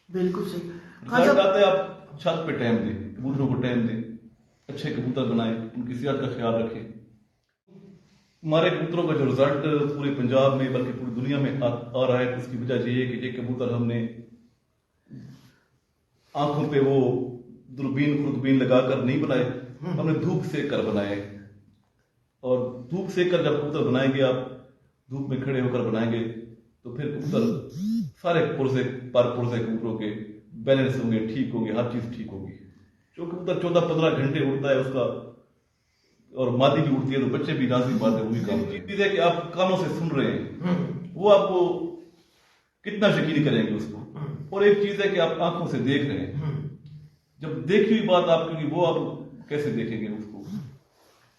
बिल्कुल सही। रिजल्ट आते हैं, आप छत पे टाइम दें, कबूतरों को टाइम दें, अच्छे कबूतर बनाएं, उनकी सेहत का ख्याल रखें। हमारे कबूतरों का जो रिजल्ट पूरे पंजाब में बल्कि पूरी दुनिया में आ रहा है, तो उसकी वजह ये है कि ये कबूतर हमने आंखों पे वो दूरबीन खुरदबीन लगाकर नहीं बनाए, हमने धूप सेक कर बनाए। और धूप सेक कर जब कबूतर बनाएंगे, आप धूप में खड़े होकर बनाएंगे, तो फिर कबूतर सारे पुरजे कबूतरों के बैलेंस होंगे, ठीक होंगे, हर चीज ठीक होगी। जो कबूतर 14-15 घंटे उड़ता है उसका, और मादी भी उड़ती है तो बच्चे भी नाजी बात है, वो भी काम चीज है कि आप कानों से सुन रहे हैं, वो आपको कितना यकीन करेंगे उसको। और एक चीज है कि आप आंखों से देख रहे हैं, जब देखी हुई बात आप, क्योंकि वो आप कैसे देखेंगे उसको।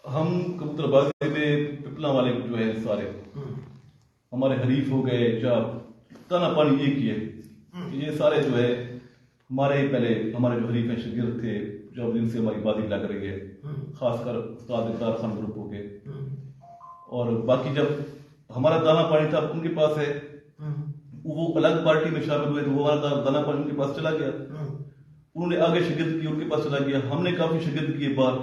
हम कबूतरबाजी में पिपला वाले जो है सारे हमारे हरीफ हो गए, या ताना पानी एक ही है कि ये सारे जो है हमारे पहले हमारे जो हरीफ हैं शागिर्द थे, जो जिनसे हमारी बाजी लग रही है, खासकर उस्ताद इकरार खान ग्रुप हो गए। और बाकी जब हमारा दाना पानी था उनके पास है, वो अलग पार्टी में शामिल हुए तो वो हमारा दाना पानी उनके पास चला गया, उन्होंने आगे शिगिर्द की, उनके पास चला गया। हमने काफी शिगिर्द किए बार,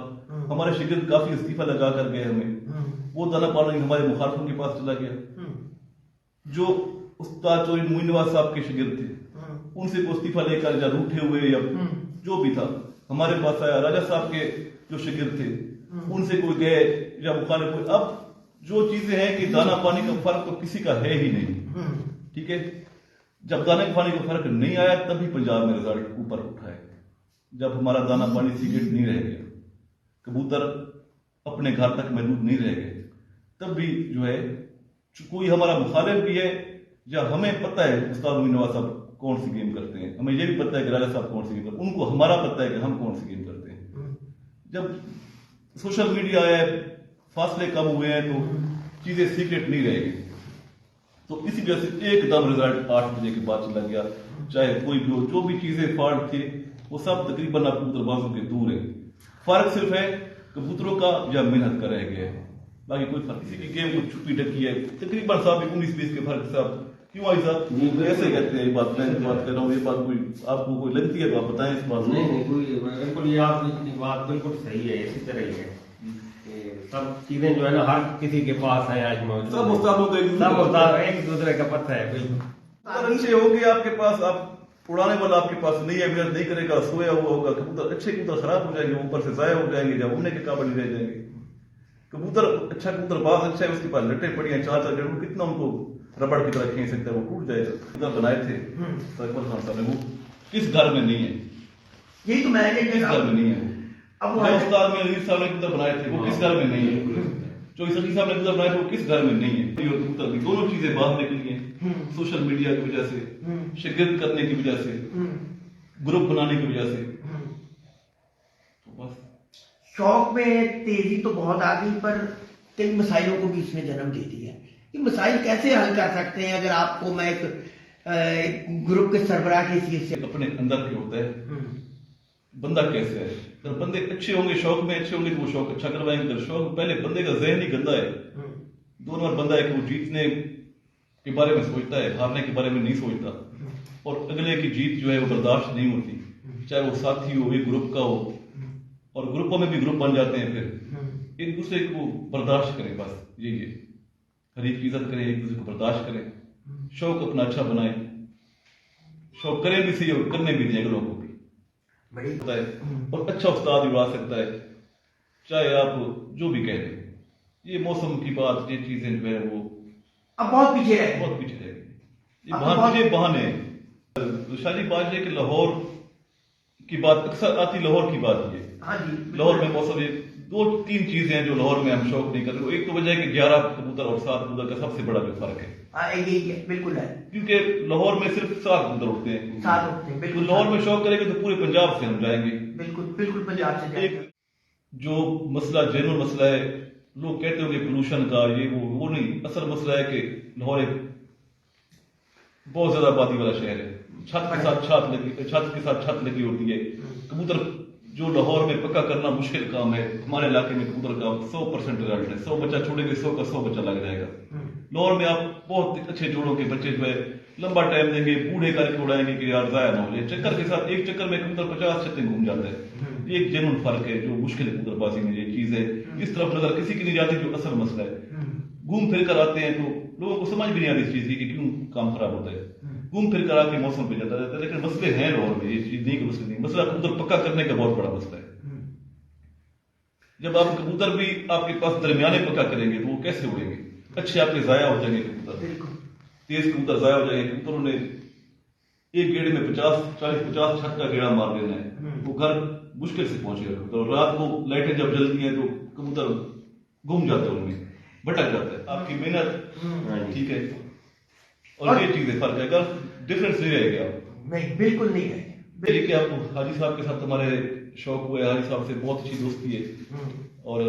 हमारे शिगिर्द काफी इस्तीफा लगा कर गए हमें, वो दाना पानी हमारे मुखालफों के पास चला गया। जो उस्ताद चौधरी मोइन नवाज साहब के शिगिर्द थे, उनसे वो इस्तीफा लेकर या रूठे हुए या जो भी था हमारे पास आया। राजा साहब के जो शिगिर्द थे उनसे कोई गए या मुखालिफ कोई। अब जो चीजें हैं कि दाना पानी का फर्क तो किसी का है ही नहीं, ठीक है। जब दाने पानी का फर्क नहीं आया तभी पंजाब में रिजल्ट ऊपर उठा है। जब हमारा दाना पानी सीक्रेट नहीं रह गया, कबूतर अपने घर तक महदूद नहीं रह गए, तब भी जो है कोई हमारा मुखालिफ भी है, या हमें पता है उस्ताद मोइन नवाज साहब कौन सी गेम करते हैं, हमें यह भी पता है कि राजा साहब कौन सी गेम करते हैं, उनको हमारा पता है कि हम कौन सी गेम करते हैं। जब सोशल मीडिया आया, फासले कम हुए हैं, तो चीजें सीक्रेट नहीं रहेगी। तो इसी वजह से एकदम रिजल्ट 8 बजे के बाद चला गया। चाहे कोई भी हो, जो भी चीजें फॉल्ट थे वो सब तकरीबन आप कबूतरबाजों के दूर है। फर्क सिर्फ है कबूतरों का या मेहनत का रह गया है, बाकी कोई फर्क। किसी की गेम को छुपी ढकी है तकरीबन साहब 19-20 के फर्क से। आप क्यों आई साहब ऐसे कहते हैं? बात मैं बात कर रहा हूँ, ये बात कोई आपको कोई लगती है तो आप बताएं इस बात। नहीं कोई बिल्कुल, ये आपकी बात बिल्कुल सही है, इसी तरह ही है। सब चीजें जो है ना हर किसी के पास है आज मौजूद, सब उस्तादों का एक दूसरे का पता है। बिल्कुल अच्छे होंगे आपके पास, आप उड़ाने वाला आपके पास नहीं है, मेहनत नहीं करेगा, सोया हुआ होगा, कबूतर अच्छे कबूतर खराब हो जाएंगे, ऊपर से जाया हो जाएंगे, जब उड़ने के काबिल नहीं रह जाएंगे। कबूतर अच्छा कबूतर बाज अच्छा है, उसके पास लटे पड़ी हैं 4-4 जड़, कितना उनको रबड़ की तरह खींच सकता है, वो टूट जाएगा। कबूतर बनाए थे सरफराज खान साहब ने, वो किस घर में नहीं है, यही तो मैं किस घर में नहीं है। अब उस्ताद में अजीज साहब ने कबूतर बनाए थे, वो किस घर में नहीं है। जो सकी साहब ने कबूतर बनाए थे, वो किस घर में नहीं है। और कबूतर की दोनों चीजें बाहर निकली हैं सोशल मीडिया की वजह से, शिगिर्द करने की वजह से, ग्रुप बनाने की वजह से। तो बस शौक में तेजी तो बहुत आ गई, पर कई मसाइलों को भी इसने जन्म दे दिया है। ये मसाइल कैसे हल कर सकते हैं? अगर आपको मैं एक ग्रुप के सरबराह की हैसियत से, अपने अंदर के होता है बंदा कैसे है। अगर बंदे अच्छे होंगे, शौक में अच्छे होंगे, तो वो शौक अच्छा करवाएंगे। अगर शौक पहले बंदे का जहन ही गंदा है, 2 नंबर बंदा है कि वो जीतने के बारे में सोचता है, हारने के बारे में नहीं सोचता, और अगले की जीत जो है वो बर्दाश्त नहीं होती, चाहे वो साथी हो, एक ग्रुप का हो, और ग्रुपों में भी ग्रुप बन जाते हैं, फिर एक दूसरे को बर्दाश्त करें। बस यही है, हरीफ की इज्जत करें, एक दूसरे को बर्दाश्त करें, शौक अपना अच्छा बनाए, शौक करें भी सही और करने भी दें अगलों को भी होता है। और अच्छा उस्ताद भी बना सकता है, चाहे आप जो भी कह दें। ये मौसम की बात, ये चीजें जो है वो अब बहुत पीछे है, बहुत पीछे रह गई। ये बहाने तो शादी बात है कि लाहौर की बात अक्सर आती, लाहौर की बात ये। हाँ जी, लाहौर में मौसम, ये 2-3 चीजें हैं जो लाहौर में हम शौक नहीं कर रहे। एक तो वजह है कि 11 कबूतर और 7 कबूतर का सबसे बड़ा जो फर्क है, यही है, बिल्कुल है। क्योंकि लाहौर में सिर्फ 7 कबूतर उठते हैं, 7 होते हैं, तो बिल्कुल। लाहौर में शौक करेंगे तो पूरे पंजाब से हम जाएंगे। बिल्कुल बिल्कुल पंजाब से जाएंगे। एक जो मसला जेनुअन मसला है, लोग कहते होंगे पोल्यूशन का, ये वो नहीं। असल मसला है कि लाहौर एक बहुत ज्यादा आबादी वाला शहर है, छत के साथ छत लगी होती है। कबूतर जो लाहौर में पक्का करना मुश्किल काम है, हमारे इलाके में कबूतर का 100% रिजल्ट है। 100 बच्चा छोड़ेंगे, 100 का 100 बच्चा लग जाएगा। लाहौर में आप बहुत अच्छे जोड़ों के बच्चे जो है लंबा टाइम देंगे, बूढ़े करके उड़ाएंगे कि यार जाया ना हो जाए। चक्कर के साथ एक चक्कर में कबूतर 50 छत्ते घूम जाता है। ये एक जेन्युइन फर्क है जो मुश्किल है कबूतरबाजी में, ये चीज है। इस तरफ नजर किसी की नहीं जाती जो असल मसला है। घूम फिर कर आते हैं तो लोगों को समझ भी नहीं आती इस चीज की कि क्यों काम खराब होता है। घूम फिर कर आके मौसम पे जाता रहता है, लेकिन मसले हैं और में, ये चीज नहीं कि मसले नहीं। मसला कबूतर पक्का करने का बहुत बड़ा मसला है। जब आप कबूतर भी आपके पास दरमियाने पक्का करेंगे तो वो कैसे उड़ेंगे? अच्छे आपके जाया हो जाएंगे कबूतर, तेज कबूतर जाया हो जाएंगे। कबूतरों ने एक गेड़े में 40-50 छत का गेड़ा मार देना है, वो घर मुश्किल से पहुंचेगा। तो रात को लाइटें जब जलती हैं तो कबूतर घूम जाते हैं, उनमें भटक जाता है। आपकी मेहनत ठीक है, और ये चीजें फर्क है। अगर डिफरेंस नहीं रहेगा, नहीं बिल्कुल नहीं है। देखिए आपको हाजी साहब के साथ हमारे शौक हुआ है, हाजी साहब से बहुत अच्छी दोस्ती है और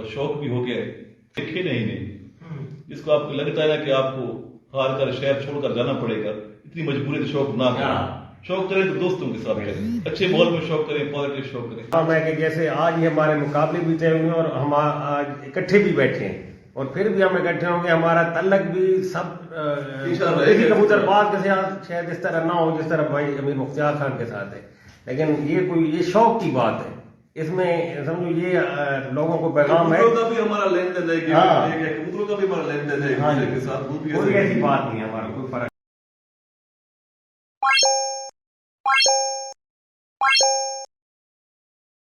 शौक भी हो गया, खेले ही नहीं। जिसको आपको लगता है ना कि आपको हार कर शहर छोड़कर जाना पड़ेगा, इतनी मजबूरी तो शौक ना करें। शौक करें तो दोस्तों के साथ करें, अच्छे बॉल में शौक करें, पॉजिटिव शौक करें। हाँ, मैं कि जैसे आज ही हमारे मुकाबले भी तय हुए और हम आज इकट्ठे भी बैठे हैं और फिर भी हम इकट्ठे होंगे। हमारा तल्लक भी सब किसी कबूतरबाज के साथ शायद इस तरह ना हो जिस तरह भाई अमीर मुख्तियार खान के साथ है, लेकिन ये शौक की बात है। इसमें समझो ये लोगों को पैगाम है। कबूतरों का भी हमारा लेन देन है, कबूतरों का भी हमारा लेन देन है, हाँ, के साथ कोई ऐसी बात नहीं है, हमारा कोई फर्क